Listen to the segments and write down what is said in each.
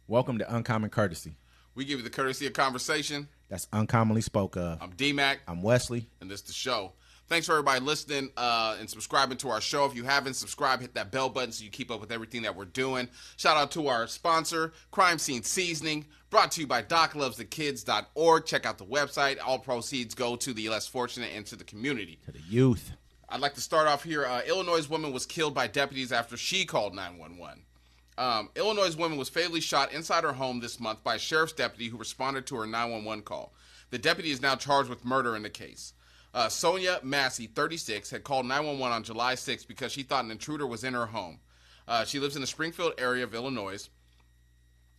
Welcome to Uncommon Courtesy. We give you the courtesy of conversation. That's uncommonly spoke of. I'm D-Mac. I'm Wesley. And this is the show. Thanks for everybody listening and subscribing to our show. If you haven't subscribed, hit that bell button so you keep up with everything that we're doing. Shout out to our sponsor, Crime Scene Seasoning, brought to you by DocLovesTheKids.org. Check out the website. All proceeds go to the less fortunate and to the community. To the youth. I'd like to start off here. Illinois woman was killed by deputies after she called 911. Illinois woman was fatally shot inside her home this month by a sheriff's deputy who responded to her 911 call. The deputy is now charged with murder in the case. Sonya Massey, 36, had called 911 on July 6 because she thought an intruder was in her home. She lives in the Springfield area of Illinois.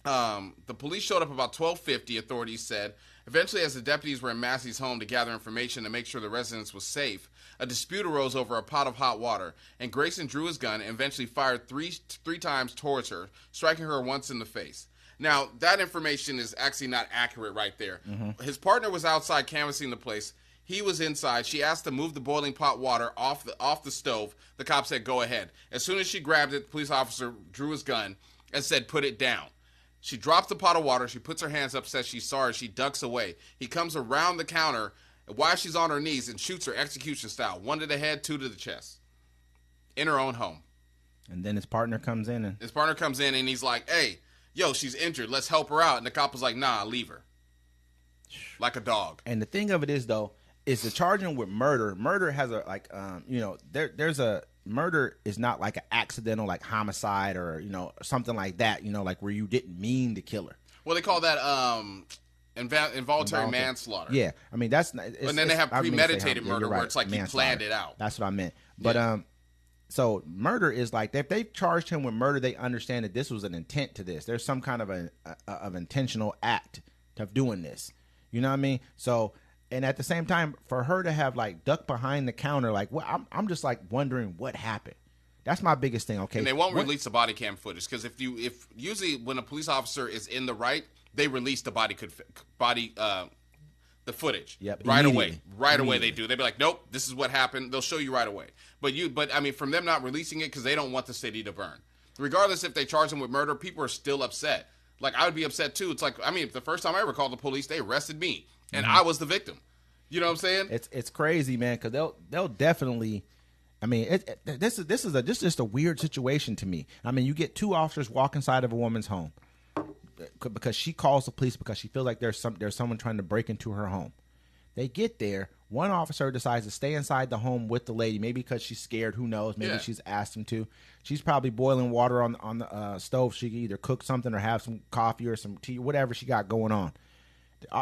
The police showed up about 12:50, authorities said. Eventually, as the deputies were in Massey's home to gather information to make sure the residence was safe, a dispute arose over a pot of hot water, and Grayson drew his gun and eventually fired three times towards her, striking her once in the face. Now, that information is actually not accurate right there. Mm-hmm. His partner was outside canvassing the place. He was inside. She asked to move the boiling pot water off the stove. The cop said, "Go ahead." As soon as she grabbed it, the police officer drew his gun and said, "Put it down." She drops the pot of water. She puts her hands up, says she's sorry. She ducks away. He comes around the counter while she's on her knees and shoots her execution style. 1 to the head, 2 to the chest. In her own home. And then his partner comes in. And he's like, "Hey, yo, she's injured. Let's help her out." And the cop was like, "Nah, leave her." Like a dog. And the thing of it is, though, is to charge him with murder. Murder has murder is not like an accidental, like homicide or, something like that, like where you didn't mean to kill her. Well, they call that involuntary manslaughter. Yeah. I mean, that's not. And then they have premeditated murder where it's like you planned it out. That's what I meant. But, so murder is like, if they've charged him with murder, they understand that this was an intent to this. There's some kind of intentional act of doing this. You know what I mean? So, and at the same time, for her to have like ducked behind the counter, like, well, I'm just like wondering what happened. That's my biggest thing. Okay, and they won't release the body cam footage because if usually when a police officer is in the right, they release the the footage. Yep, right away. Right away they do. They'd be like, "Nope, this is what happened." They'll show you right away. But I mean, from them not releasing it because they don't want the city to burn. Regardless if they charge them with murder, people are still upset. Like I would be upset too. It's like, I mean, the first time I ever called the police, they arrested me. And I was the victim. You know what I'm saying? It's crazy, man, because they'll definitely. I mean, this is just a weird situation to me. I mean, you get two officers walk inside of a woman's home because she calls the police because she feels like there's someone trying to break into her home. They get there. One officer decides to stay inside the home with the lady, maybe because she's scared. Who knows? Maybe she's asked him to. She's probably boiling water on the stove. She can either cook something or have some coffee or some tea, whatever she got going on.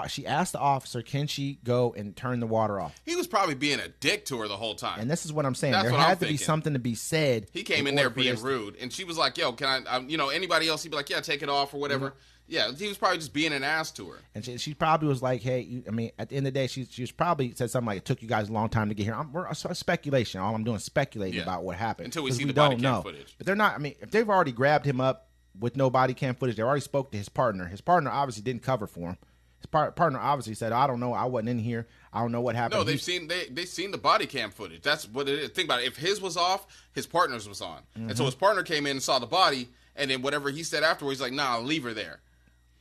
She asked the officer, can she go and turn the water off? He was probably being a dick to her the whole time. And this is what I'm saying. There had to be something to be said. He came in there being rude. And she was like, "Yo, can I, anybody else?" He'd be like, "Yeah, take it off," or whatever. Mm-hmm. Yeah, he was probably just being an ass to her. And she probably was like, "Hey," I mean, at the end of the day, she was probably said something like, "It took you guys a long time to get here." We're speculation. All I'm doing is speculating about what happened. Until we see the body cam footage. But they're not, I mean, if they've already grabbed him up with no body cam footage, they already spoke to his partner. His partner obviously didn't cover for him. His partner obviously said, "I don't know. I wasn't in here. I don't know what happened." No, they've seen the body cam footage. That's what it is. Think about it. If his was off, his partner's was on. Mm-hmm. And so his partner came in and saw the body, and then whatever he said afterwards, he's like, "Nah, I'll leave her there."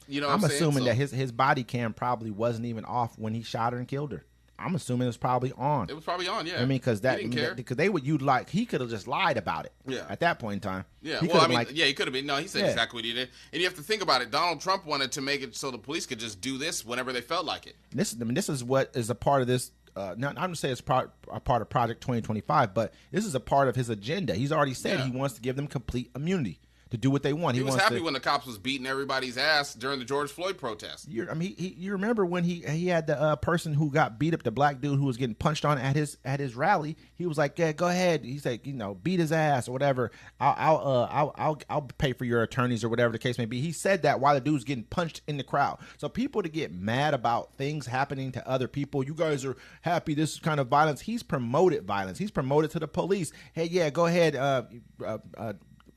You know what I'm saying? assuming that his body cam probably wasn't even off when he shot her and killed her. I'm assuming it was probably on. It was probably on, yeah. I mean, because they would he could have just lied about it. Yeah. At that point in time. Yeah. Well, I mean, he could have been. No, he said exactly what he did. And you have to think about it. Donald Trump wanted to make it so the police could just do this whenever they felt like it. This is what is a part of this. I'm going to say it's a part of Project 2025, but this is a part of his agenda. He's already said he wants to give them complete immunity to do what they want. He was happy when the cops was beating everybody's ass during the George Floyd protest. You remember when he had the person who got beat up, the black dude who was getting punched on at his rally. He was like, "Yeah, go ahead." He said, "Beat his ass or whatever. I'll pay for your attorneys or whatever the case may be." He said that while the dude was getting punched in the crowd. So people to get mad about things happening to other people, you guys are happy this kind of violence. He's promoted violence. He's promoted to the police. Hey, yeah, go ahead.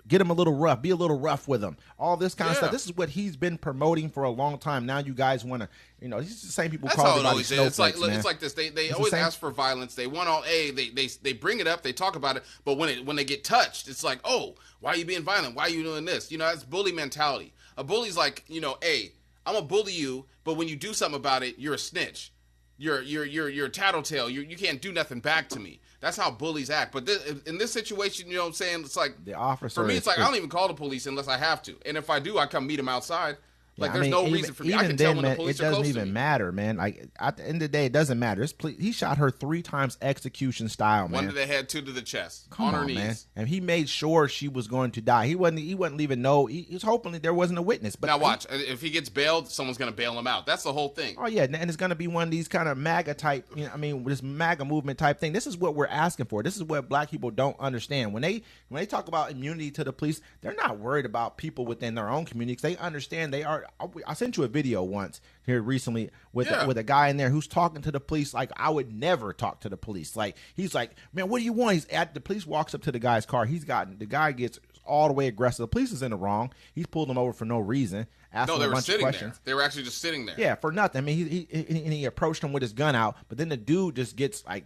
Get him a little rough. Be a little rough with him. All this kind of stuff. This is what he's been promoting for a long time. Now you guys want to, these are the same people That's call everybody snowflakes, man. It's like this. They always ask for violence. They want all they bring it up. They talk about it. But when they get touched, it's like, oh, why are you being violent? Why are you doing this? That's bully mentality. A bully's like, hey, I'm gonna bully you, but when you do something about it, you're a snitch. You're a tattletale. You can't do nothing back to me. That's how bullies act. But in this situation, you know what I'm saying? It's like the officer. For me, it's like I don't even call the police unless I have to. And if I do, I come meet them outside. Like, yeah, there's no reason for me. I can tell when the police are close to me. It doesn't even matter, man. Like, at the end of the day, it doesn't matter. He shot her 3 times execution style, man. 1 to the head, 2 to the chest. Come on her on, knees. man. And he made sure she was going to die. He wasn't leaving he was hoping that there wasn't a witness. But now watch. If he gets bailed, someone's going to bail him out. That's the whole thing. Oh, yeah. And it's going to be one of these kind of MAGA type, this MAGA movement type thing. This is what we're asking for. This is what black people don't understand. When they talk about immunity to the police, they're not worried about people within their own communities. They understand they are. I sent you a video once here recently with a guy in there who's talking to the police like I would never talk to the police. Like, he's like, man, what do you want? The police walks up to the guy's car. The guy gets all the way aggressive. The police is in the wrong. He's pulled him over for no reason. Asked him a bunch of questions. There. They were actually just sitting there. Yeah, for nothing. I mean, he approached him with his gun out, but then the dude just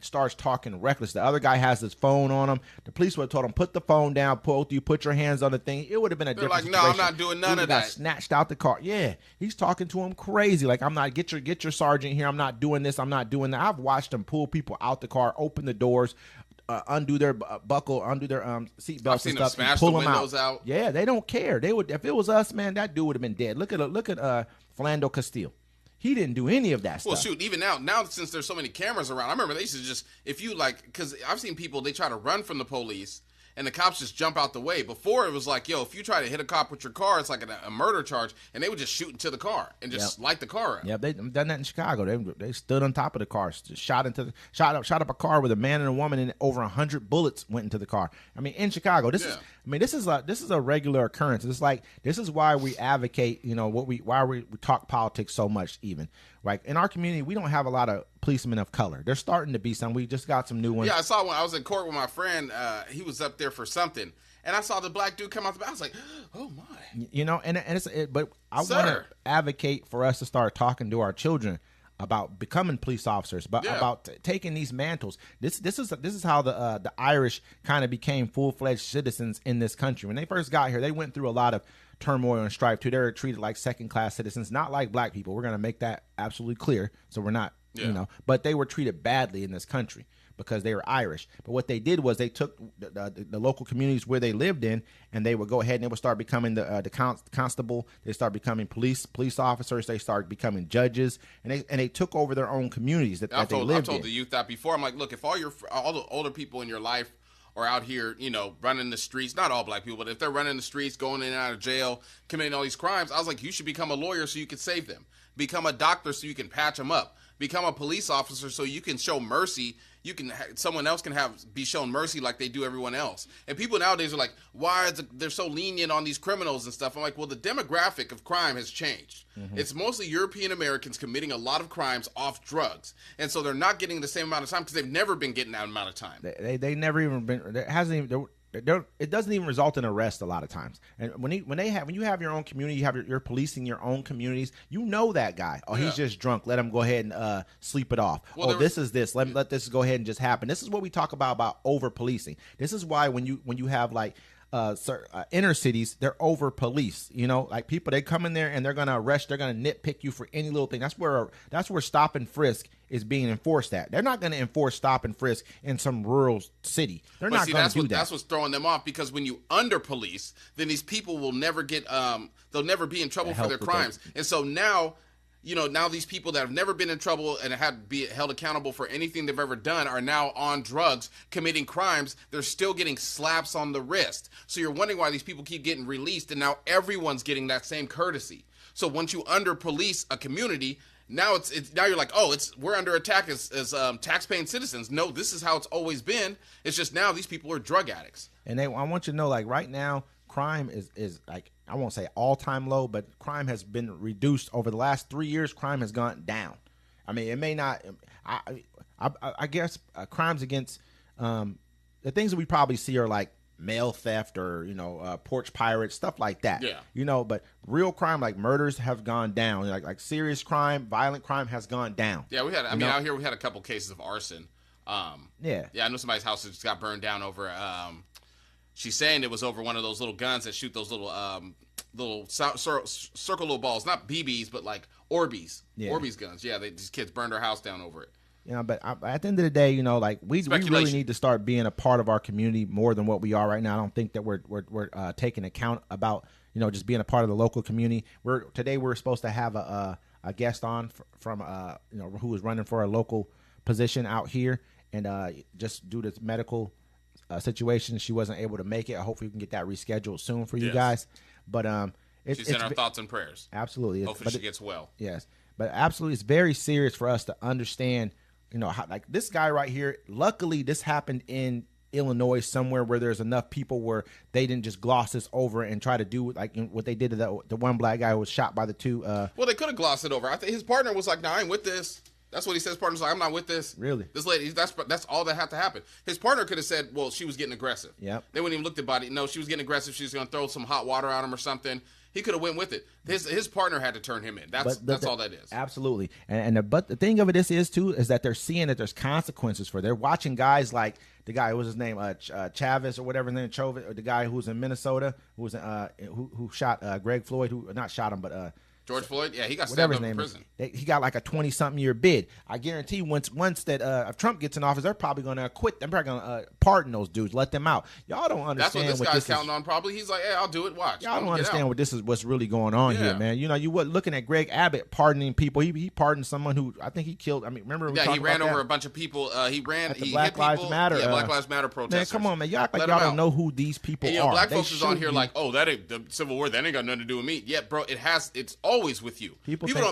starts talking reckless. The other guy has his phone on him. The police would have told him, put the phone down, put your hands on the thing. It would have been a different situation. I'm not doing none of that. Snatched out the car. Yeah, he's talking to him crazy. Like, I'm not, get your sergeant here. I'm not doing this. I'm not doing that. I've watched him pull people out the car, open the doors, undo their buckle, undo their seat belts and stuff, smash pull the them windows out. Yeah, they don't care. They would, if it was us, man, that dude would have been dead. Look at Philando Castile. He didn't do any of that stuff. Well, shoot, even now since there's so many cameras around, I remember they used to just, if you because I've seen people, they try to run from the police and the cops just jump out the way. Before, it was like, yo, if you try to hit a cop with your car, it's like a murder charge, and they would just shoot into the car and just light the car up. Yeah, they've done that in Chicago. They stood on top of the car, shot up a car with a man and a woman, and over 100 bullets went into the car. I mean, in Chicago, this is a regular occurrence. It's like, this is why we advocate, why we talk politics so much. Even like in our community, we don't have a lot of policemen of color. There's starting to be some. We just got some new ones. Yeah, I saw when I was in court with my friend. He was up there for something, and I saw the black dude come out the back. I was like, oh my. But I want to advocate for us to start talking to our children about becoming police officers, about taking these mantles. This is how the Irish kind of became full-fledged citizens in this country. When they first got here, they went through a lot of turmoil and strife too. They were treated like second-class citizens, not like black people. We're going to make that absolutely clear. So we're not, but they were treated badly in this country because they were Irish. But what they did was they took the local communities where they lived in, and they would go ahead and they would start becoming the constable. They start becoming police officers. They start becoming judges, and they took over their own communities that they lived in. I've told the youth that before. I'm like, look, if all the older people in your life are out here, running the streets, not all black people, but if they're running the streets, going in and out of jail, committing all these crimes, I was like, you should become a lawyer so you can save them. Become a doctor so you can patch them up. Become a police officer so you can show mercy. Someone else can be shown mercy like they do everyone else. And people nowadays are like, why they're so lenient on these criminals and stuff? I'm like, well, the demographic of crime has changed. Mm-hmm. It's mostly European Americans committing a lot of crimes off drugs, and so they're not getting the same amount of time because they've never been getting that amount of time. They never even been. There hasn't even. It doesn't even result in arrest a lot of times. And when you have your own community, you're policing your own communities. You know that guy. Oh, he's just drunk. Let him go ahead and sleep it off. Well, this is this. Let this go ahead and just happen. This is what we talk about over policing. This is why when you have like inner cities, they're over police. Like people, they come in there and they're gonna arrest. They're gonna nitpick you for any little thing. That's where stop and frisk is being enforced at. They're not going to enforce stop and frisk in some rural city. They're not going to do that. That's what's throwing them off, because when you under police, then these people will never get they'll never be in trouble for their crimes. And so now these people that have never been in trouble and had to be held accountable for anything they've ever done are now on drugs, committing crimes. They're still getting slaps on the wrist. So you're wondering why these people keep getting released, and now everyone's getting that same courtesy. So once you under police a community, now now you're like, we're under attack as tax-paying citizens. No, this is how it's always been. It's just now these people are drug addicts. And I want you to know, like right now, crime is like, I won't say all-time low, but crime has been reduced over the last 3 years. Crime has gone down. I mean, it may not. I guess crimes against the things that we probably see are like mail theft or porch pirates, stuff like that. Yeah. But real crime like murders have gone down. Like serious crime, violent crime has gone down. Yeah, we had. Out here we had a couple cases of arson. Yeah, I know somebody's house that just got burned down over. She's saying it was over one of those little guns that shoot those little little circle little balls, not BBs, but like Orbeez. Yeah. Orbeez guns. Yeah, these kids burned their house down over it. But at the end of the day, like we really need to start being a part of our community more than what we are right now. I don't think that we're taking account about, just being a part of the local community. Today we're supposed to have a guest on from who was running for a local position out here, and just due to medical situation, she wasn't able to make it. Hopefully we can get that rescheduled soon for you guys. But she's in our thoughts and prayers. Absolutely. Hopefully she gets well. Yes. But absolutely, it's very serious for us to understand, how, like this guy right here, luckily this happened in Illinois somewhere where there's enough people where they didn't just gloss this over and try to do like what they did to the one black guy who was shot by the two. Well, they could have glossed it over. I think his partner was like, "No, I ain't with this." That's what he says. His partner's like, "I'm not with this." Really? This lady, that's all that had to happen. His partner could have said, "Well, she was getting aggressive." Yep. They wouldn't even looked at body. No, she was getting aggressive. She was going to throw some hot water on him or something. He could have went with it. His partner had to turn him in. That's all that is. Absolutely. But the thing of it is that they're seeing that there's consequences for it. They're watching guys like the guy, what was his name, Chavez or whatever his name, Chavez, or the guy who was in Minnesota, who shot Greg Floyd, who not shot him, but George Floyd, yeah, he got stabbed up in prison. He got like a 20-something year bid. I guarantee once that if Trump gets in office, they're probably going to acquit. They're probably going to pardon those dudes, let them out. Y'all don't understand. That's what this guy's counting on. Probably he's like, "Hey, I'll do it. Watch." Y'all don't understand what's really going on here, man. You were looking at Greg Abbott pardoning people. He pardoned someone who I think he killed. I mean, remember? He ran over a bunch of people. He Black Lives Matter. Yeah, Black Lives Matter protesters. Man, come on, man. Y'all act like y'all don't know who these people are. Black folks is on here like, "Oh, that ain't the Civil War. That ain't got nothing to do with me." Yeah, bro. It's always with you.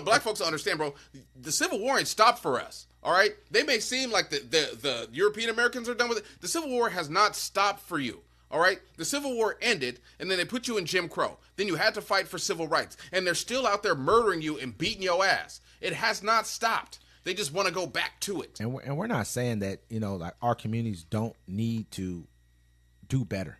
Black folks don't understand, bro. The Civil War ain't stopped for us. All right, they may seem like the European Americans are done with it. The Civil War has not stopped for you. All right, the Civil War ended, and then they put you in Jim Crow. Then you had to fight for civil rights, and they're still out there murdering you and beating your ass. It has not stopped. They just want to go back to it. And we're not saying that like our communities don't need to do better,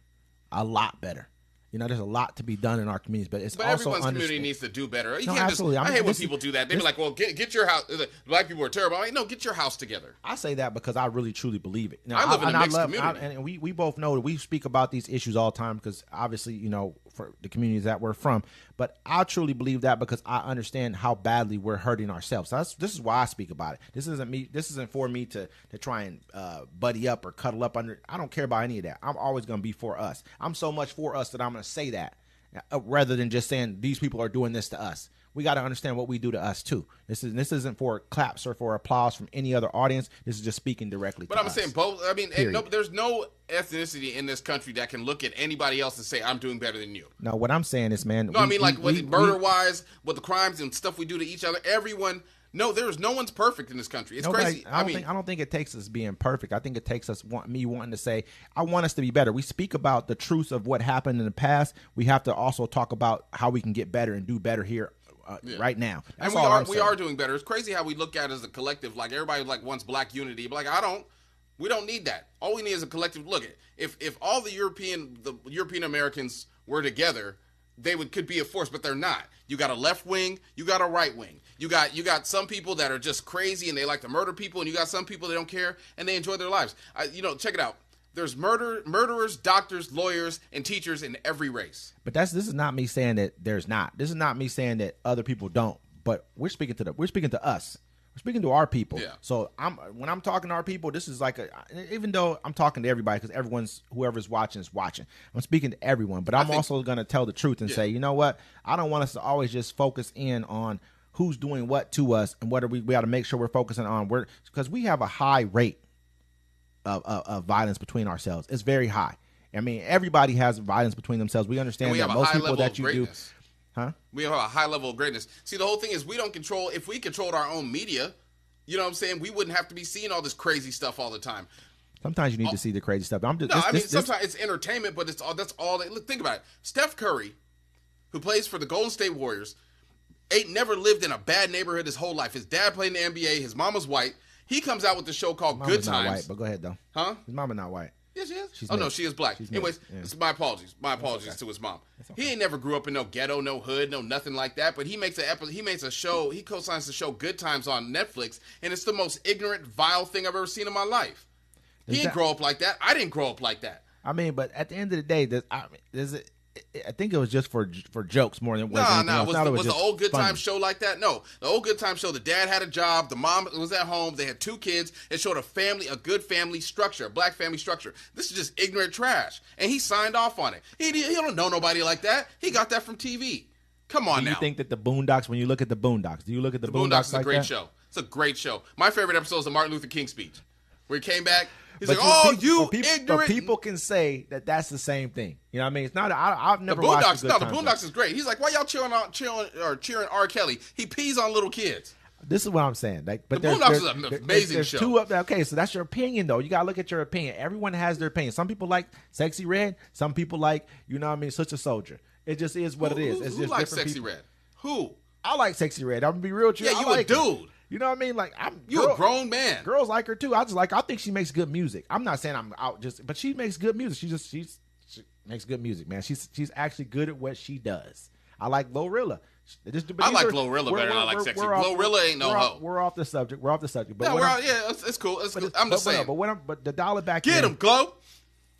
a lot better. There's a lot to be done in our communities, but also everyone's community needs to do better. You can't absolutely. I hate when people do that. They be like, "Well, get your house." Black people are terrible. I'm like, no, get your house together. I say that because I really truly believe it. I live in a mixed community, and we both know that we speak about these issues all the time because obviously for the communities that we're from. But I truly believe that because I understand how badly we're hurting ourselves. So this is why I speak about it. This isn't me. This isn't for me to try and buddy up or cuddle up under. I don't care about any of that. I'm always going to be for us. I'm so much for us that I'm going to say that rather than just saying these people are doing this to us. We got to understand what we do to us too. This isn't for claps or for applause from any other audience. This is just speaking directly to us. But I'm saying both. I mean, there's no ethnicity in this country that can look at anybody else and say, "I'm doing better than you." No, what I'm saying is, man. No, I mean, murder-wise, with the crimes and stuff we do to each other, everyone. No, there's no one's perfect in this country. It's crazy. I don't think it takes us being perfect. I think it takes us wanting to say, I want us to be better. We speak about the truths of what happened in the past. We have to also talk about how we can get better and do better here right now. That's and we are doing better. It's crazy how we look at it as a collective. Like everybody wants black unity. But we don't need that. All we need is a collective. Look, if all the European Americans were together, they could be a force, but they're not. You got a left wing, you got a right wing. You got some people that are just crazy and they like to murder people, and you got some people that don't care and they enjoy their lives. Check it out. There's murderers, doctors, lawyers, and teachers in every race. But this is not me saying that there's not. This is not me saying that other people don't. But we're speaking to us. We're speaking to our people. Yeah. So when I'm talking to our people, this is like even though I'm talking to everybody because whoever's watching is watching. I'm speaking to everyone, but I'm also going to tell the truth and say, you know what? I don't want us to always just focus in on who's doing what to us and what we got to make sure we're focusing on. Because we have a high rate of violence between ourselves. It's very high. I mean, everybody has violence between themselves. We understand that most people that you do. Huh? We have a high level of greatness. See, the whole thing is we don't control. If we controlled our own media, you know what I'm saying? We wouldn't have to be seeing all this crazy stuff all the time. Sometimes you need to see the crazy stuff. Sometimes it's entertainment, but that's all. Look, think about it. Steph Curry, who plays for the Golden State Warriors, ain't never lived in a bad neighborhood his whole life. His dad played in the NBA. His mama's white. He comes out with the show called Good Times. Not white, but go ahead though. Huh? His mama not white. Yes, she is. No, she is black. Anyways, it's my apologies. My apologies to his mom. Okay. He ain't never grew up in no ghetto, no hood, no nothing like that. But he makes a show. He co-signs the show Good Times on Netflix, and it's the most ignorant, vile thing I've ever seen in my life. He didn't grow up like that. I didn't grow up like that. I mean, but at the end of the day, I think it was just for jokes more than No, anything else. Was the old Good funny. Time show like that? No, the old Good Time show. The dad had a job, the mom was at home. They had 2 kids. It showed a good family structure, a black family structure. This is just ignorant trash, and he signed off on it. He don't know nobody like that. He got that from TV. Come on now. Do you think that the Boondocks? When you look at the Boondocks, do you look at the Boondocks? Boondocks is a like great that? show. It's a great show. My favorite episode is the Martin Luther King speech, where he came back. He's like, ignorant. But people can say that that's the same thing. You know what I mean? It's not. I've never watched the Boondocks is great. He's like, why y'all cheering R. Kelly? He pees on little kids. This is what I'm saying. Like, but the Boondocks is an amazing there's show. 2 up there. Okay, so that's your opinion, though. You gotta look at your opinion. Everyone has their opinion. Some people like Sexy Red. Some people like, you know what I mean, Such a Soldier. It just is what it is. It's who just likes different Sexy people. Red? Who? I like Sexy Red. I'm gonna be real with you. Yeah, I you like a her. dude. You know what I mean? Like a grown man. Girls like her too. I think she makes good music. I'm not saying I'm out but she makes good music. She makes good music, man. She's actually good at what she does. I like Glorilla. I like Glorilla better than I like Sexy. Glorilla ain't no hoe. We're off the subject. But no, it's cool. I'm just saying. But the dollar back Get in. him, Glow.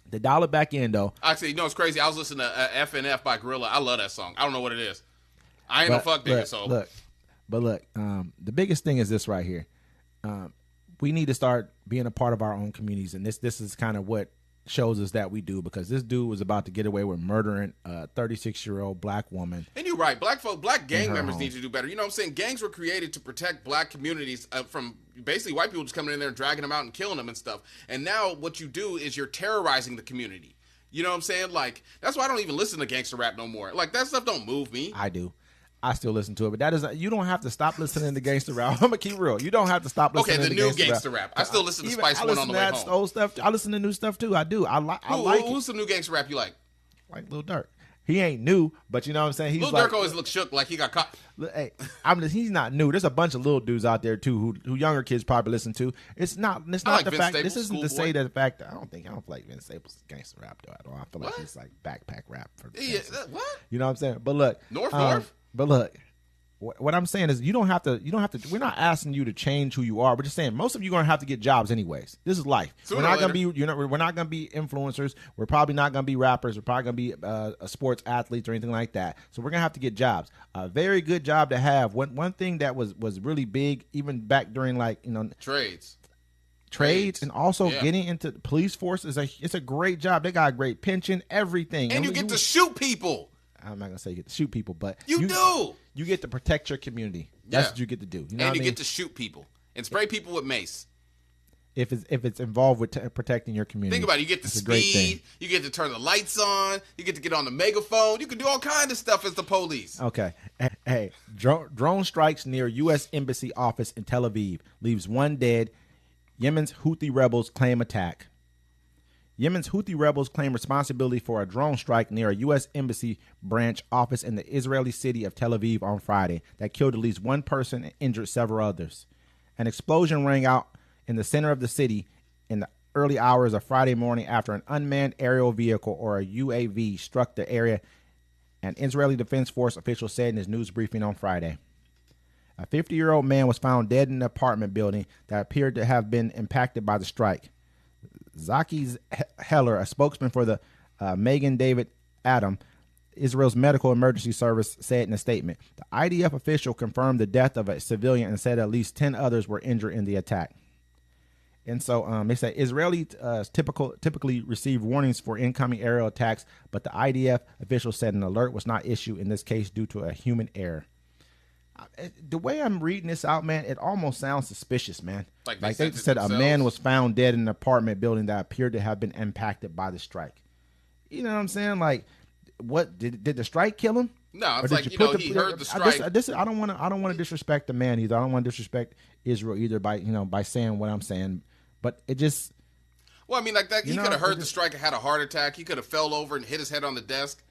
The dollar back in though. Actually, you know it's crazy. I was listening to FNF by Gorilla. I love that song. I don't know what it is. I ain't no fuck nigga, so look. The biggest thing is this right here. We need to start being a part of our own communities, and this is kind of what shows us that we do, because this dude was about to get away with murdering a 36-year-old black woman. And you're right. Black gang members need to do better. You know what I'm saying? Gangs were created to protect black communities from basically white people just coming in there and dragging them out and killing them and stuff. And now what you do is you're terrorizing the community. You know what I'm saying? Like, that's why I don't even listen to gangster rap no more. Like, that stuff don't move me. I do. I still listen to it, but that is you don't have to stop listening to gangster rap. I'm gonna keep real. You don't have to stop listening. Okay, the new gangster rap. I still listen to Spice One on the way home. Old stuff. I listen to new stuff too. I do. I like. Who's the new gangster rap you like? Like Lil Durk. He ain't new, but you know what I'm saying. He's Lil Durk always looks shook, like he got caught. Hey, he's not new. There's a bunch of little dudes out there too who younger kids probably listen to. It's not like the Vince fact. Staples, This isn't to Schoolboy. say that the fact. I don't feel like Vince Staples is gangster rap though. I feel like it's like backpack rap for. Yeah, what? You know what I'm saying? But look, North. But look. What I'm saying is you don't have to. We're not asking you to change who you are. We're just saying most of you are gonna have to get jobs anyways. This is life. We're not gonna be. We're not gonna be influencers. We're probably not gonna be rappers. We're probably gonna be sports athletes or anything like that. So we're gonna have to get jobs. A very good job to have. One thing that was really big even back during trades and also getting into the police force it's a great job. They got a great pension, everything, and you get to shoot people. I'm not gonna say you get to shoot people, but you do. You get to protect your community. That's what you get to do. You know and you what I mean? get to shoot people and spray people with mace. If it's involved with protecting your community. Think about it. You get to speed. You get to turn the lights on. You get to get on the megaphone. You can do all kinds of stuff as the police. Okay. Hey, drone strikes near U.S. Embassy office in Tel Aviv leaves 1 dead. Yemen's Houthi rebels claim attack. Yemen's Houthi rebels claim responsibility for a drone strike near a U.S. Embassy branch office in the Israeli city of Tel Aviv on Friday that killed at least 1 person and injured several others. An explosion rang out in the center of the city in the early hours of Friday morning after an unmanned aerial vehicle, or a UAV, struck the area, an Israeli Defense Force official said in his news briefing on Friday. A 50-year-old man was found dead in an apartment building that appeared to have been impacted by the strike. Zaki Heller, a spokesman for the Megan David Adam, Israel's medical emergency service, said in a statement. The IDF official confirmed the death of a civilian and said at least 10 others were injured in the attack. And so they say Israeli typically receive warnings for incoming aerial attacks, but the IDF official said an alert was not issued in this case due to a human error. The way I'm reading this out, man, it almost sounds suspicious, man. Like they said a man was found dead in an apartment building that appeared to have been impacted by the strike. You know what I'm saying? Like, what did the strike kill him? No, it's like, he heard the strike. I don't want to disrespect the man either. I don't want to disrespect Israel either by saying what I'm saying. But it just. Well, I mean, like that. He could have heard the strike and had a heart attack. He could have fell over and hit his head on the desk.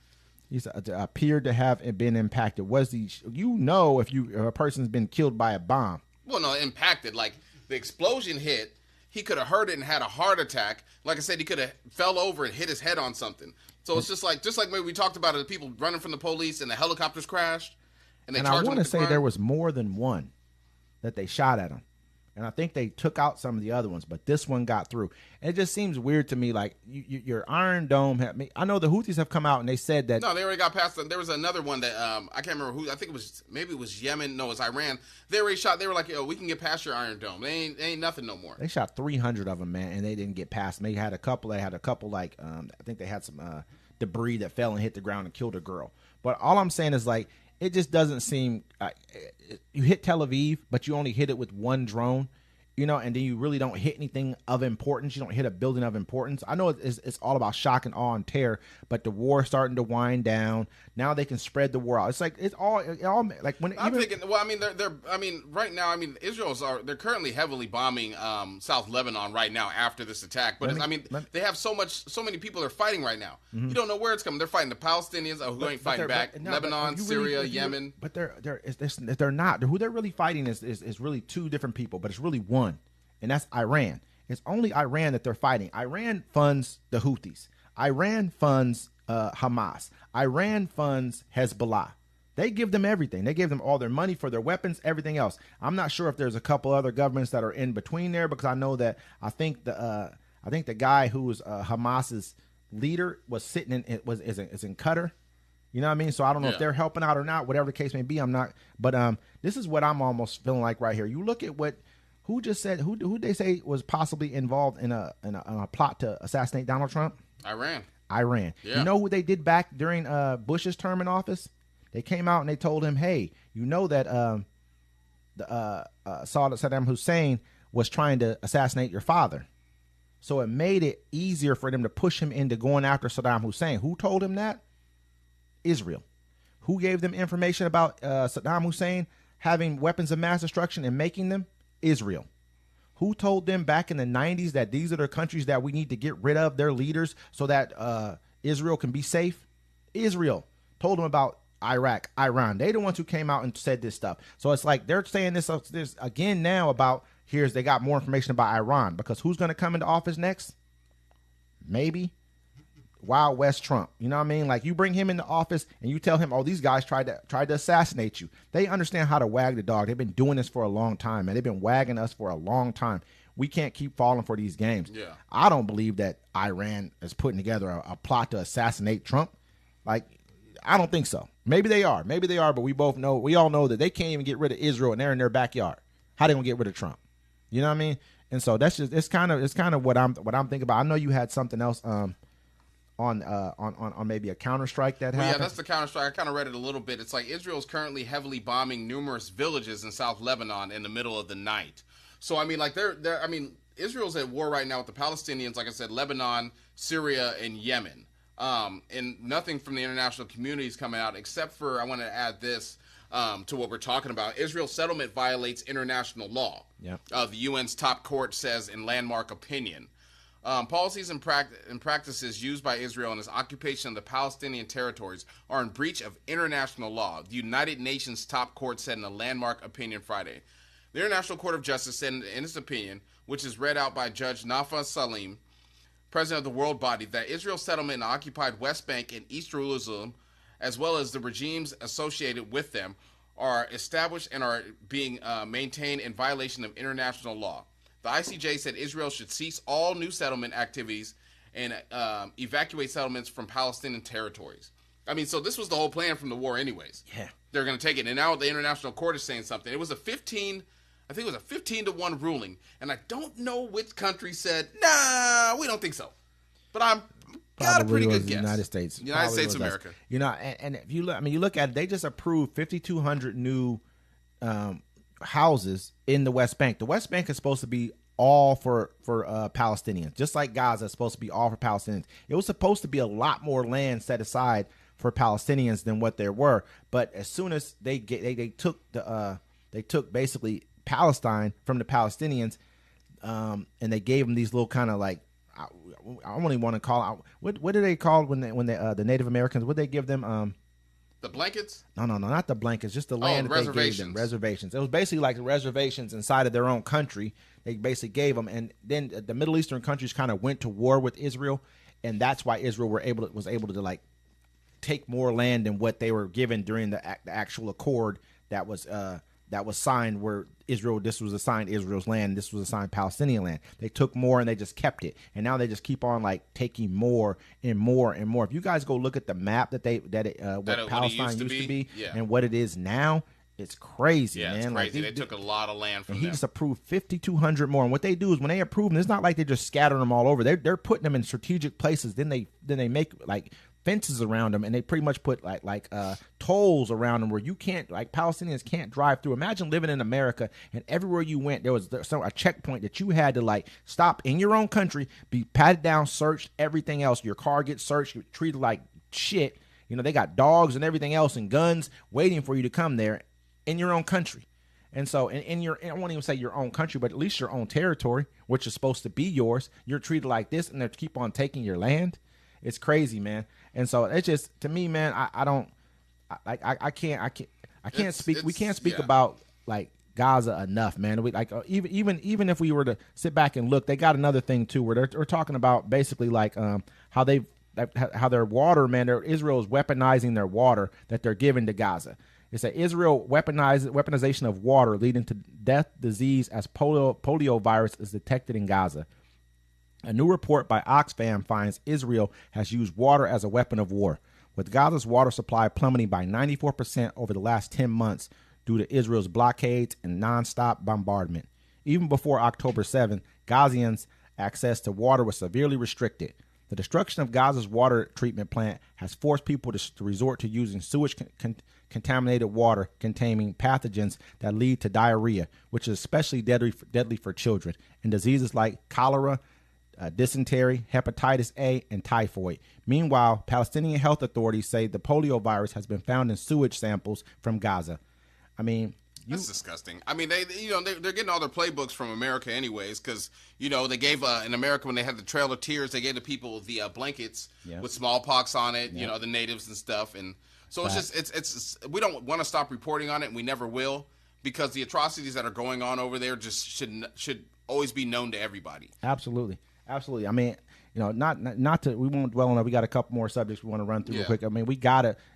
He appeared to have been impacted. If a person's been killed by a bomb. Well, no, impacted. Like the explosion hit, he could have heard it and had a heart attack. Like I said, he could have fell over and hit his head on something. So it's just like maybe we talked about it, the people running from the police and the helicopters crashed. And I want to say there was more than one that they shot at him. And I think they took out some of the other ones, but this one got through. And it just seems weird to me, like your Iron Dome. I know the Houthis have come out and they said that. No, they already got past. There was another one that I can't remember who. I think it was Yemen. No, it was Iran. They already shot. They were like, "Yo, we can get past your Iron Dome. They ain't nothing no more." They shot 300 of them, man, and they didn't get past them. They had a couple. Like I think they had some debris that fell and hit the ground and killed a girl. But all I'm saying is like it just doesn't seem. You hit Tel Aviv, but you only hit it with one drone. And then you really don't hit anything of importance. You don't hit a building of importance. I know it's all about shock and awe and terror, but the war is starting to wind down. Now they can spread the war out. It's like it all like when I'm thinking. Well, I mean, right now, they're currently heavily bombing South Lebanon right now after this attack. But they have so many people they're fighting right now. Mm-hmm. You don't know where it's coming. They're fighting the Palestinians who ain't fighting back. Lebanon, Syria, Yemen. But they're not. Who they're really fighting is really two different people, but it's really one. And that's Iran. It's only Iran that they're fighting. Iran funds the Houthis. Iran funds Hamas. Iran funds Hezbollah. They give them everything. They give them all their money for their weapons, everything else. I'm not sure if there's a couple other governments that are in between there, because I know that I think the guy who was Hamas's leader was sitting in is in Qatar. You know what I mean? So I don't know if they're helping out or not. Whatever the case may be, I'm not. But this is what I'm almost feeling like right here. You look at what. Who just said who they say was possibly involved in a plot to assassinate Donald Trump? Iran. Yeah. You know who they did back during Bush's term in office? They came out and they told him, "Hey, you know that Saddam Hussein was trying to assassinate your father." So it made it easier for them to push him into going after Saddam Hussein. Who told him that? Israel. Who gave them information about Saddam Hussein having weapons of mass destruction and making them? Israel. Who told them back in the 90s that these are the countries that we need to get rid of their leaders so that Israel can be safe? Israel told them about Iraq, Iran. They the ones who came out and said this stuff. So it's like they're saying this again now about they got more information about Iran, because who's going to come into office next? Maybe Wild West Trump. You know what I mean? Like you bring him into office and you tell him, "Oh, these guys tried to assassinate you." They understand how to wag the dog. They've been doing this for a long time, man. They've been wagging us for a long time. We can't keep falling for these games. Yeah. I don't believe that Iran is putting together a plot to assassinate Trump. Like, I don't think so. Maybe they are, but we all know that they can't even get rid of Israel and they're in their backyard. How they gonna get rid of Trump? You know what I mean? And so that's just it's kind of what I'm thinking about. I know you had something else on maybe a counterstrike that happened. Yeah, that's the counterstrike. I kind of read it a little bit. It's like Israel's currently heavily bombing numerous villages in South Lebanon in the middle of the night. So I mean, like Israel's at war right now with the Palestinians. Like I said, Lebanon, Syria, and Yemen. And nothing from the international community is coming out, except for, I want to add this to what we're talking about. Israel's settlement violates international law. Yeah. The UN's top court says in landmark opinion. Policies and practices used by Israel in its occupation of the Palestinian territories are in breach of international law, the United Nations top court said in a landmark opinion Friday. The International Court of Justice said in its opinion, which is read out by Judge Nafa Salim, president of the world body, that Israel's settlement in the occupied West Bank and East Jerusalem, as well as the regimes associated with them, are established and are being maintained in violation of international law. The ICJ said Israel should cease all new settlement activities and evacuate settlements from Palestinian territories. I mean, so this was the whole plan from the war anyways. Yeah. They're going to take it. And now the international court is saying something. It was a 15 to 1 ruling. And I don't know which country said, nah, we don't think so. But I'm got a pretty good guess. United States. United States of America. You know, and if you look, you look at it, they just approved 5,200 new houses in the West Bank. The West Bank is supposed to be all for Palestinians, just like Gaza is supposed to be all for Palestinians. It was supposed to be a lot more land set aside for Palestinians than what there were. But as soon as they took basically Palestine from the Palestinians, and they gave them these little kind of like, I don't even want to call out what do they call when the Native Americans, what they give them the blankets? No, not the blankets, just the land that they gave them. Reservations. It was basically like reservations inside of their own country. They basically gave them, and then the Middle Eastern countries kind of went to war with Israel, and that's why Israel was able to like take more land than what they were given during the actual accord that was that was signed where Israel, this was assigned Israel's land, this was assigned Palestinian land. They took more and they just kept it. And now they just keep on like taking more and more and more. If you guys go look at the map what Palestine used to be and what it is now, it's crazy, man. It's crazy. Like, they took a lot of land from and them. he just approved 5,200 more. And what they do is when they approve them, it's not like they just scatter them all over. They're putting them in strategic places. Then they make like fences around them, and they pretty much put like tolls around them where you can't, like, Palestinians can't drive through. Imagine living in America and everywhere you went there was a checkpoint that you had to like stop in your own country, be patted down, searched, everything else. Your car gets searched, you're treated like shit. You know, they got dogs and everything else and guns waiting for you to come there in your own country. And so in your, I won't even say your own country, but at least your own territory, which is supposed to be yours, you're treated like this, and they keep on taking your land. It's crazy, man. And so it's just, to me, man, I can't speak. We can't speak about like Gaza enough, man. We like even if we were to sit back and look, they got another thing too where they're talking about basically like how their water, man, Israel is weaponizing their water that they're giving to Gaza. It's that Israel weaponization of water leading to death, disease as polio virus is detected in Gaza. A new report by Oxfam finds Israel has used water as a weapon of war, with Gaza's water supply plummeting by 94% over the last 10 months due to Israel's blockades and nonstop bombardment. Even before October 7th, Gazians' access to water was severely restricted. The destruction of Gaza's water treatment plant has forced people to resort to using sewage contaminated water containing pathogens that lead to diarrhea, which is especially deadly for children, and diseases like cholera, dysentery, hepatitis A, and typhoid. Meanwhile, Palestinian health authorities say the polio virus has been found in sewage samples from Gaza. I mean, that's disgusting. I mean, they're getting all their playbooks from America anyways, because, they gave, in America when they had the Trail of Tears, they gave the people the blankets with smallpox on it, the natives and stuff. And so it's just, it's we don't want to stop reporting on it, and we never will, because the atrocities that are going on over there just should always be known to everybody. Absolutely. I mean, not to, we won't dwell on it. We got a couple more subjects we want to run through real quick. I mean,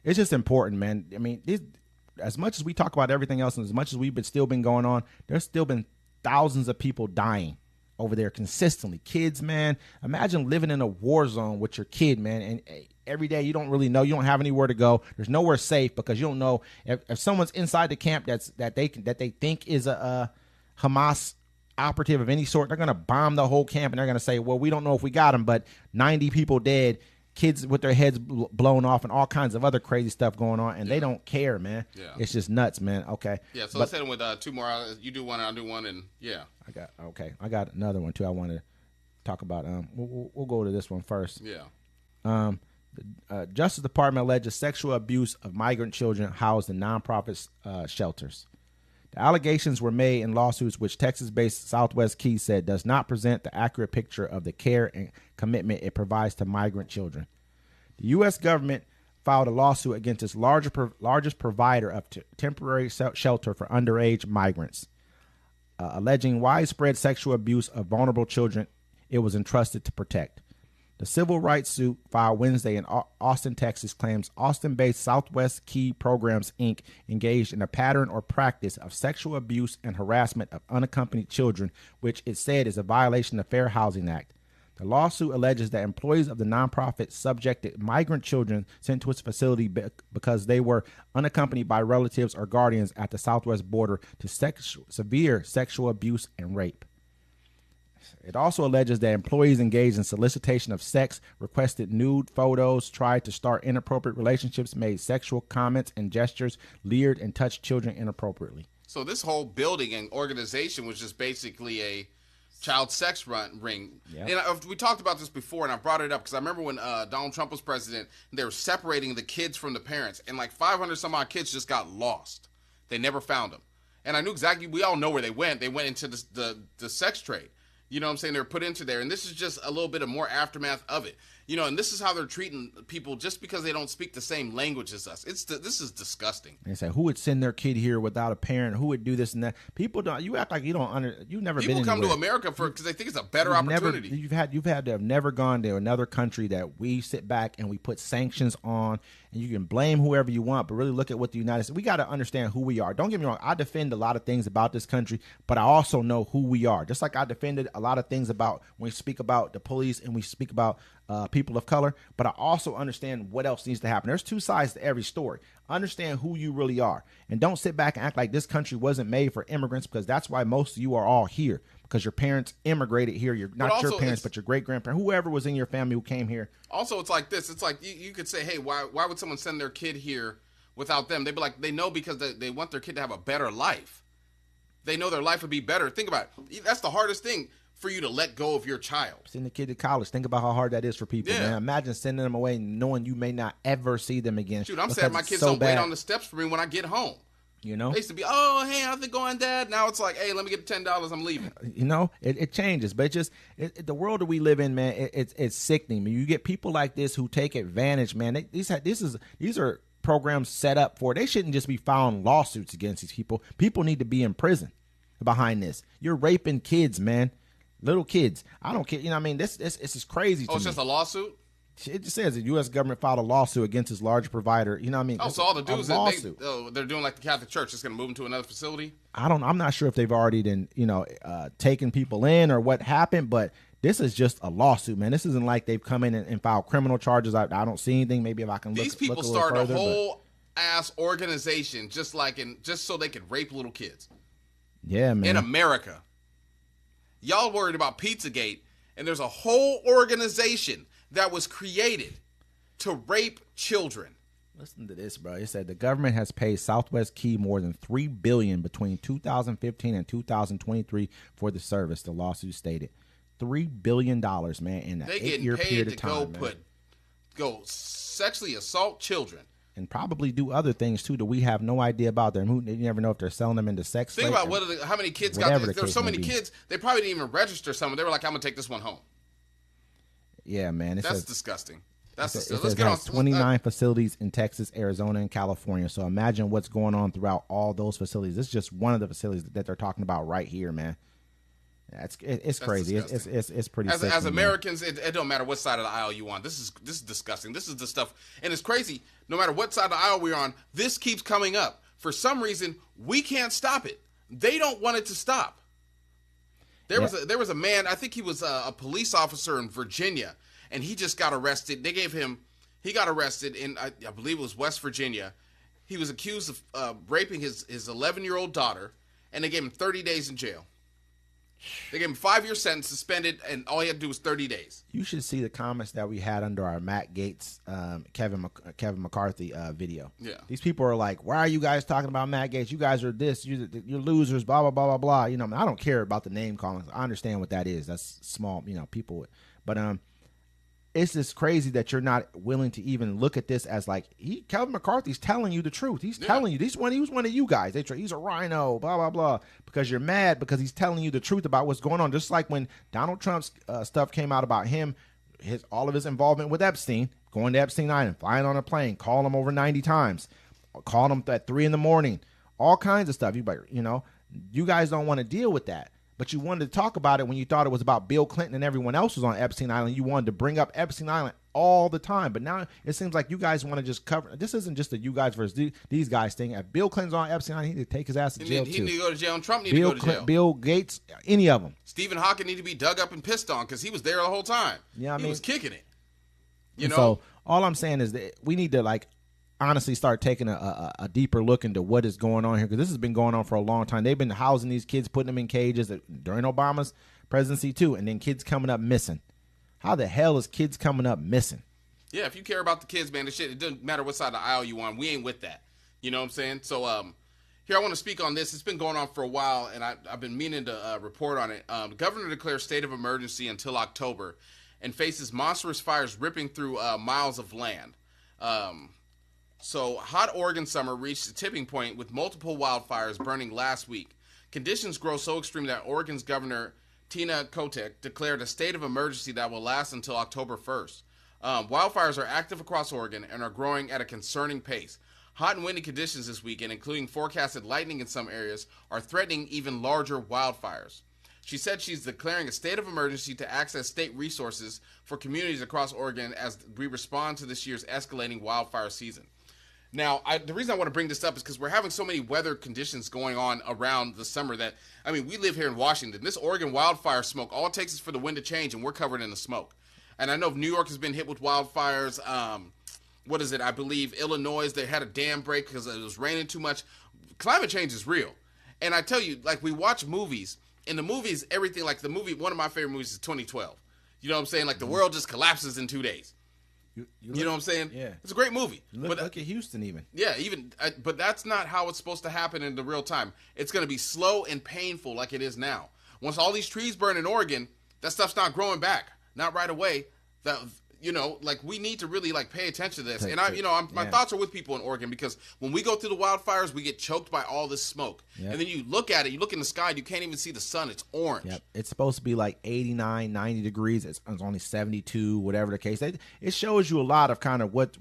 it's just important, man. I mean, as much as we talk about everything else and as much as we've still been going on, there's still been thousands of people dying over there consistently. Kids, man, imagine living in a war zone with your kid, man, and every day you don't really know, you don't have anywhere to go. There's nowhere safe because you don't know if someone's inside the camp that they think is a Hamas operative of any sort. They're going to bomb the whole camp, and they're going to say, well, we don't know if we got them, but 90 people dead, kids with their heads blown off, and all kinds of other crazy stuff going on, and they don't care, man. Yeah. It's just nuts, man. Okay. Yeah, so let's hit them with two more. You do one, I'll do one, and I got another one, too, I want to talk about. We'll go to this one first. Yeah. The Justice Department alleges sexual abuse of migrant children housed in nonprofit shelters. The allegations were made in lawsuits which Texas-based Southwest Key said does not present the accurate picture of the care and commitment it provides to migrant children. The U.S. government filed a lawsuit against its largest provider of temporary shelter for underage migrants, alleging widespread sexual abuse of vulnerable children it was entrusted to protect. The civil rights suit filed Wednesday in Austin, Texas, claims Austin-based Southwest Key Programs, Inc. engaged in a pattern or practice of sexual abuse and harassment of unaccompanied children, which it said is a violation of the Fair Housing Act. The lawsuit alleges that employees of the nonprofit subjected migrant children sent to its facility because they were unaccompanied by relatives or guardians at the southwest border to severe sexual abuse and rape. It also alleges that employees engaged in solicitation of sex, requested nude photos, tried to start inappropriate relationships, made sexual comments and gestures, leered, and touched children inappropriately. So this whole building and organization was just basically a child sex ring. Yep. And we talked about this before, and I brought it up because I remember when Donald Trump was president, they were separating the kids from the parents, and like 500 some odd kids just got lost. They never found them. And I knew exactly, we all know where they went. They went into the sex trade. You know what I'm saying? They were put into there. And this is just a little bit of more aftermath of it. You know, and this is how they're treating people just because they don't speak the same language as us. This is disgusting. They say, who would send their kid here without a parent? Who would do this and that? People don't. You act like you don't you've never People been come anywhere. to America because they think it's a better opportunity. You've had to have never gone to another country that we sit back and we put sanctions on, and you can blame whoever you want, but really look at what the United States. We got to understand who we are. Don't get me wrong. I defend a lot of things about this country, but I also know who we are. Just like I defended a lot of things about when we speak about the police and we speak about people of color, but I also understand what else needs to happen. There's two sides to every story. Understand who you really are, and don't sit back and act like this country wasn't made for immigrants, because that's why most of you are all here, because your parents immigrated here. You're not your parents, but your great-grandparents, whoever was in your family who came here. Also, it's like this. It's like you could say, hey, why would someone send their kid here without them? They'd be like, they know because they want their kid to have a better life. They know their life would be better. Think about it. That's the hardest thing for you to let go of your child. Send the kid to college. Think about how hard that is for people, man. Imagine sending them away knowing you may not ever see them again. Shoot, I'm sad my kids don't wait on the steps for me when I get home. You know? They used to be, oh, hey, how's it going, Dad? Now it's like, hey, let me get $10. I'm leaving. You know, it changes. But the world that we live in, man, it's sickening. I mean, you get people like this who take advantage, man. These are programs set up for. They shouldn't just be filing lawsuits against these people. People need to be in prison behind this. You're raping kids, man. Little kids. I don't care. You know what I mean? This is crazy to me. Oh, it's just a lawsuit? It just says the U.S. government filed a lawsuit against its large provider. You know what I mean? Oh, so all the dudes they're doing like the Catholic Church. It's going to move them to another facility? I'm not sure if they've already been, taken people in or what happened, but this is just a lawsuit, man. This isn't like they've come in and filed criminal charges. I don't see anything. Maybe if I can look. These people started a whole ass organization just so they could rape little kids. Yeah, man. In America. Y'all worried about Pizzagate, and there's a whole organization that was created to rape children. Listen to this, bro. It said the government has paid Southwest Key more than $3 billion between 2015 and 2023 for the service. The lawsuit stated $3 billion, man, in an 8-year period of time. Go sexually assault children. And probably do other things too that we have no idea about them. You never know if they're selling them into sex. Think about how many kids got this. There's so many kids, they probably didn't even register some. They were like, I'm going to take this one home. Yeah, man. That's disgusting. Let's get on 29 facilities in Texas, Arizona, and California. So imagine what's going on throughout all those facilities. This is just one of the facilities that they're talking about right here, man. It's crazy. It's pretty. As Americans, it don't matter what side of the aisle you on. This is disgusting. This is the stuff, and it's crazy. No matter what side of the aisle we're on, this keeps coming up. For some reason, we can't stop it. They don't want it to stop. There was a man. I think he was a police officer in Virginia, and he just got arrested. He got arrested in I believe it was West Virginia. He was accused of raping his 11-year-old daughter, and they gave him 30 days in jail. They gave him a 5-year sentence, suspended, and all he had to do was 30 days. You should see the comments that we had under our Matt Gaetz, Kevin McCarthy video. Yeah, these people are like, "Why are you guys talking about Matt Gaetz? You guys are this. You're losers." Blah blah blah blah blah. You know, I don't care about the name calling. I understand what that is. That's small. People. But it's just crazy that you're not willing to even look at this as like Kevin McCarthy's telling you the truth. He's telling you he was one of you guys. He's a rhino, blah blah blah. Because you're mad because he's telling you the truth about what's going on. Just like when Donald Trump's stuff came out about him, all of his involvement with Epstein, going to Epstein Island, flying on a plane, calling him over 90 times, calling him at 3 a.m, all kinds of stuff. You guys don't want to deal with that. But you wanted to talk about it when you thought it was about Bill Clinton and everyone else was on Epstein Island. You wanted to bring up Epstein Island all the time. But now it seems like you guys want to just cover. This isn't just a you guys versus these guys thing. If Bill Clinton's on Epstein Island, he need to take his ass to jail too. He need to go to jail, and Trump need to go to jail. Bill Gates, any of them. Stephen Hawking need to be dug up and pissed on because he was there the whole time. Yeah, he was kicking it. So all I'm saying is that we need to honestly start taking a deeper look into what is going on here, because this has been going on for a long time. They've been housing these kids, putting them in cages during Obama's presidency too, and then kids coming up missing. How the hell is kids coming up missing? Yeah, if you care about the kids, man, it doesn't matter what side of the aisle you on. We ain't with that. You know what I'm saying? So here I want to speak on this. It's been going on for a while, and I've been meaning to report on it. The governor declares state of emergency until October and faces monstrous fires ripping through miles of land. So, hot Oregon summer reached a tipping point with multiple wildfires burning last week. Conditions grow so extreme that Oregon's governor, Tina Kotek, declared a state of emergency that will last until October 1st. Wildfires are active across Oregon and are growing at a concerning pace. Hot and windy conditions this weekend, including forecasted lightning in some areas, are threatening even larger wildfires. She said she's declaring a state of emergency to access state resources for communities across Oregon as we respond to this year's escalating wildfire season. Now, the reason I want to bring this up is because we're having so many weather conditions going on around the summer that, I mean, we live here in Washington. This Oregon wildfire smoke, all it takes is for the wind to change, and we're covered in the smoke. And I know New York has been hit with wildfires. What is it? I believe Illinois, they had a dam break because it was raining too much. Climate change is real. And I tell you, like, we watch movies. In the movies, everything, like the movie, one of my favorite movies is 2012. You know what I'm saying? Like, the world just collapses in 2 days. You know what I'm saying? Yeah. It's a great movie. Look at Houston even. Yeah, but that's not how it's supposed to happen in the real time. It's going to be slow and painful like it is now. Once all these trees burn in Oregon, that stuff's not growing back. Not right away. That, you know, like, we need to really, like, pay attention to this. And my thoughts are with people in Oregon, because when we go through the wildfires, we get choked by all this smoke. Yep. And then you look at it, you look in the sky, you can't even see the sun. It's orange. Yep. It's supposed to be like 89, 90 degrees. It's only 72, whatever the case. It shows you a lot of kind of what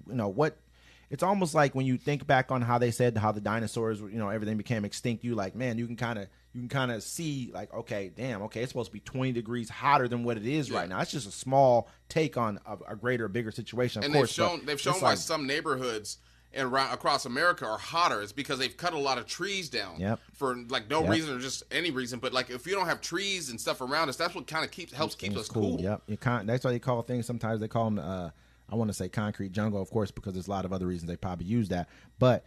it's almost like when you think back on how they said how the dinosaurs, everything became extinct. You like, man, you can kind of see, like, okay, damn, okay, it's supposed to be 20 degrees hotter than what it is right now. It's just a small take on a bigger situation. Of course, they've shown why some neighborhoods across America are hotter. It's because they've cut a lot of trees down for like no reason or just any reason. But like, if you don't have trees and stuff around us, that's what kind of helps keep us cool. Yep, that's why they call things. Sometimes they call them. I want to say concrete jungle, of course, because there's a lot of other reasons they probably use that. But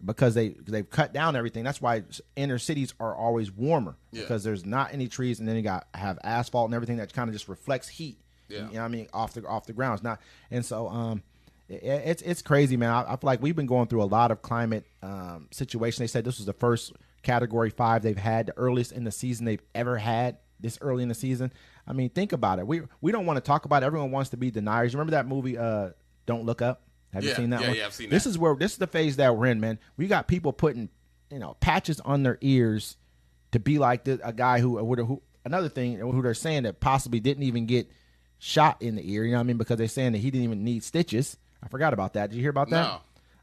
because they've cut down everything, that's why inner cities are always warmer, because there's not any trees, and then you have asphalt and everything that kind of just reflects heat. You know what I mean, off the ground. It's not, and so it's crazy, man. I feel like we've been going through a lot of climate situations. They said this was the first Category 5 they've had, the earliest in the season they've ever had this early in the season. I mean, think about it. We don't want to talk about it. Everyone wants to be deniers. You remember that movie, Don't Look Up? Have you seen that one? Yeah, I've seen this that. This is the phase that we're in, man. We got people putting, patches on their ears to be like a guy who another thing, who they're saying that possibly didn't even get shot in the ear. You know what I mean? Because they're saying that he didn't even need stitches. I forgot about that. Did you hear about that? No.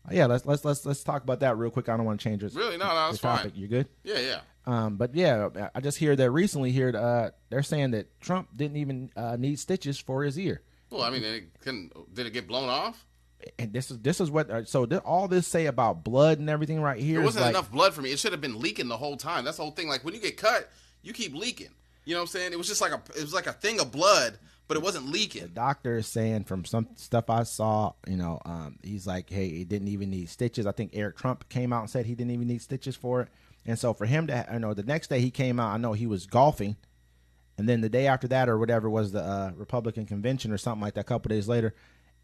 Yeah, let's talk about that real quick. I don't want to change this. Really? No, that's fine. You good? Yeah. But yeah, I just hear that recently here they're saying that Trump didn't even need stitches for his ear. Well, I mean, did it get blown off? And this is what all this say about blood and everything right here. There wasn't enough blood for me. It should have been leaking the whole time. That's the whole thing. Like, when you get cut, you keep leaking. You know what I'm saying? It was just like a thing of blood, but it wasn't leaking. The doctor is saying, from some stuff I saw, he's like, hey, it didn't even need stitches. I think Eric Trump came out and said he didn't even need stitches for it. And so for him to, the next day he came out, I know he was golfing. And then the day after that, or whatever, was the Republican convention or something like that, a couple days later.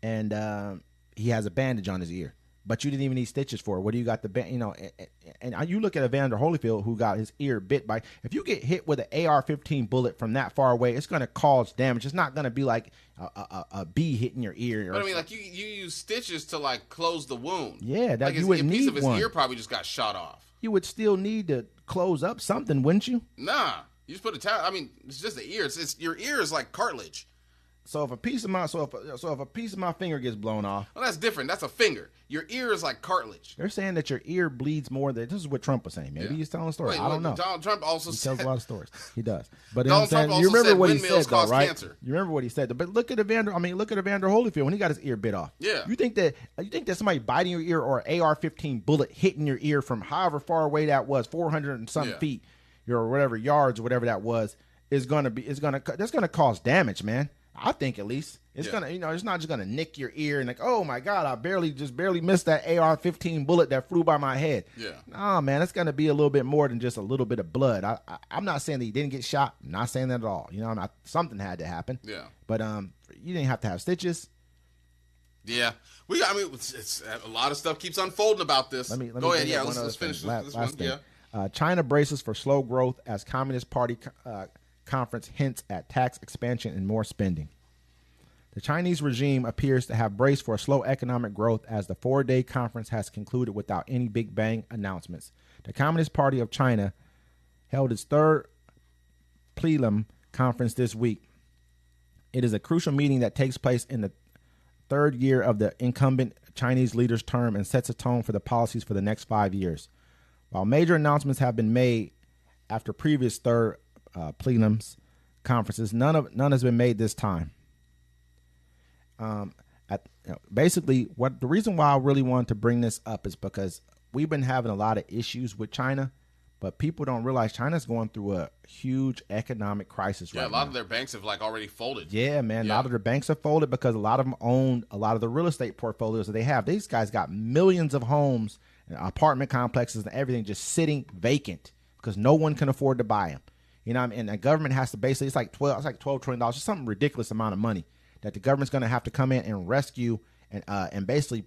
And he has a bandage on his ear. But you didn't even need stitches for it. What do you got and you look at Evander Holyfield, who got his ear bit by, if you get hit with an AR-15 bullet from that far away, it's going to cause damage. It's not going to be like a bee hitting your ear. But I mean, like, you use stitches to, like, close the wound. Yeah, like, you would need one. A piece of his ear probably just got shot off. You would still need to close up something, wouldn't you? Nah, you just put a towel. I mean, it's just the ear. Your ear is like cartilage. So if a piece of my finger gets blown off, well, that's different. That's a finger. Your ear is like cartilage. They're saying that your ear bleeds more. This is what Trump was saying. Maybe he's telling a story. I don't know. Donald Trump also tells a lot of stories. He does. But Donald Trump also you remember said what he said, though, right? Cancer. You remember what he said. But look at Evander Holyfield when he got his ear bit off. Yeah. You think that somebody biting your ear, or an AR-15 bullet hitting your ear from however far away that was, 400 and some feet, or whatever yards, or whatever that was, that's gonna cause damage, man. I think, at least it's gonna, it's not just gonna nick your ear and like, oh my God, I barely missed that AR-15 bullet that flew by my head. Yeah. Nah, man, it's gonna be a little bit more than just a little bit of blood. I'm not saying that he didn't get shot. I'm not saying that at all. Something had to happen. Yeah. But you didn't have to have stitches. Yeah. It's a lot of stuff keeps unfolding about this. Go ahead. Yeah. Let's finish this one. Thing. Yeah. China braces for slow growth as Communist Party conference hints at tax expansion and more spending. The Chinese regime appears to have braced for slow economic growth as the 4-day conference has concluded without any big bang announcements. The Communist Party of China held its third plenum conference this week. It is a crucial meeting that takes place in the third year of the incumbent Chinese leader's term and sets a tone for the policies for the next 5 years. While major announcements have been made after previous third plenums conferences, none has been made this time. Basically, what the reason why I really wanted to bring this up is because we've been having a lot of issues with China, but people don't realize China's going through a huge economic crisis right now. Yeah, a lot of their banks have already folded. Yeah, man. A lot of their banks have folded because a lot of them own a lot of the real estate portfolios that they have. These guys got millions of homes and apartment complexes and everything just sitting vacant because no one can afford to buy them. You know what I mean? And the government has to basically, it's like $12 trillion, just something ridiculous amount of money that the government's going to have to come in and rescue and basically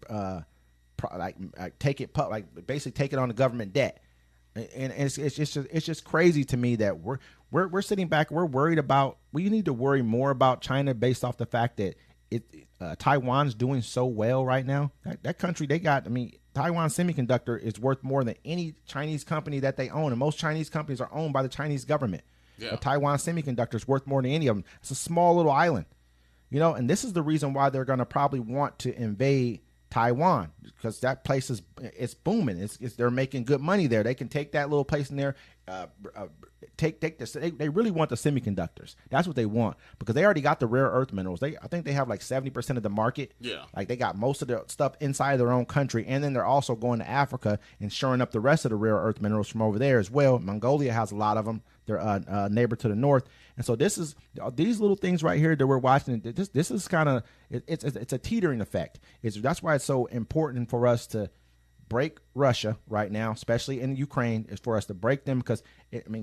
take it on the government debt. And it's just crazy to me that we're sitting back. We're worried about. We need to worry more about China based off the fact that Taiwan's doing so well right now. That country, they got. I mean, Taiwan Semiconductor is worth more than any Chinese company that they own, and most Chinese companies are owned by the Chinese government. Yeah. But Taiwan Semiconductor is worth more than any of them. It's a small little island, and this is the reason why they're going to probably want to invade Taiwan, because that place it's booming. They're making good money there. They can take that little place in there, take this. They really want the semiconductors. That's what they want, because they already got the rare earth minerals. I think they have like 70% of the market. Yeah, like they got most of the stuff inside their own country, and then they're also going to Africa and shoring up the rest of the rare earth minerals from over there as well. Mongolia has a lot of them. They're a neighbor to the north. And so this is these little things right here that we're watching. This is kind of it's a teetering effect. That's why it's so important for us to break Russia right now, especially in Ukraine, is for us to break them, because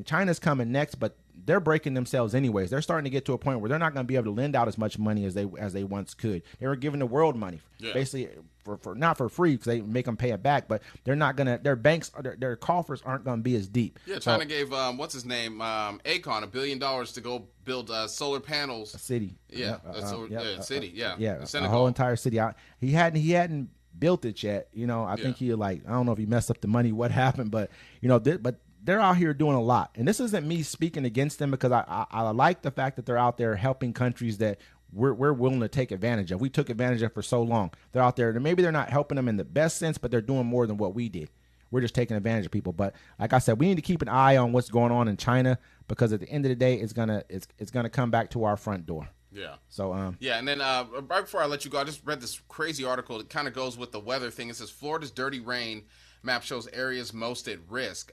China's coming next, but they're breaking themselves anyways. They're starting to get to a point where they're not going to be able to lend out as much money as they once could. They were giving the world money, basically for not for free, because they make them pay it back, but they're not going to. Their banks, their coffers aren't going to be as deep. Yeah, China gave what's his name, Akon, $1 billion to go build solar panels. A city, city, a whole entire city. He hadn't built it yet. I think I don't know if he messed up the money, what happened, but but they're out here doing a lot. And this isn't me speaking against them, because I like the fact that they're out there helping countries that we're willing to take advantage of. We took advantage of for so long. They're out there, and maybe they're not helping them in the best sense, but they're doing more than what we did. We're just taking advantage of people. But like I said, we need to keep an eye on what's going on in China, because at the end of the day, it's gonna come back to our front door. Yeah. So and then right before I let you go, I just read this crazy article. It kind of goes with the weather thing. It says Florida's dirty rain map shows areas most at risk.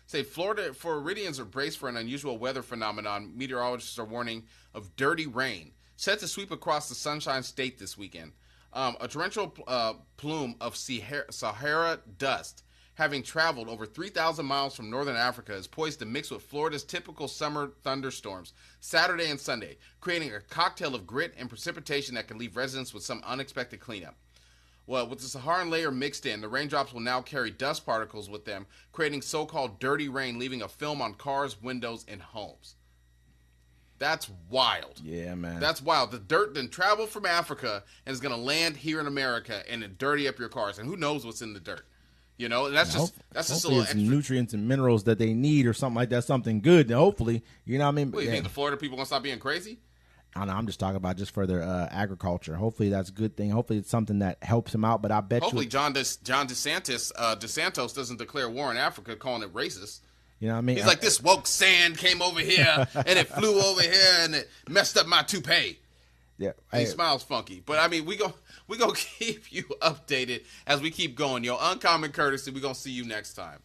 Say Floridians are braced for an unusual weather phenomenon. Meteorologists are warning of dirty rain set to sweep across the Sunshine State this weekend. A torrential plume of Sahara dust, having traveled over 3,000 miles from northern Africa, is poised to mix with Florida's typical summer thunderstorms Saturday and Sunday, creating a cocktail of grit and precipitation that can leave residents with some unexpected cleanup. Well, with the Saharan layer mixed in, the raindrops will now carry dust particles with them, creating so-called dirty rain, leaving a film on cars, windows, and homes. That's wild. Yeah, man. That's wild. The dirt then traveled from Africa and is going to land here in America and then dirty up your cars. And who knows what's in the dirt? And that's just a little extra nutrients and minerals that they need, or something like that, something good. Hopefully, you think the Florida people going to stop being crazy? I don't know, I'm just talking about just for their agriculture. Hopefully that's a good thing. Hopefully it's something that helps them out. But I bet John DeSantis doesn't declare war on Africa, calling it racist. You know what I mean? He's like, this woke sand came over here and it flew over here and it messed up my toupee. Yeah, he smiles funky. But we gonna keep you updated as we keep going. Uncommon Courtesy. We gonna see you next time.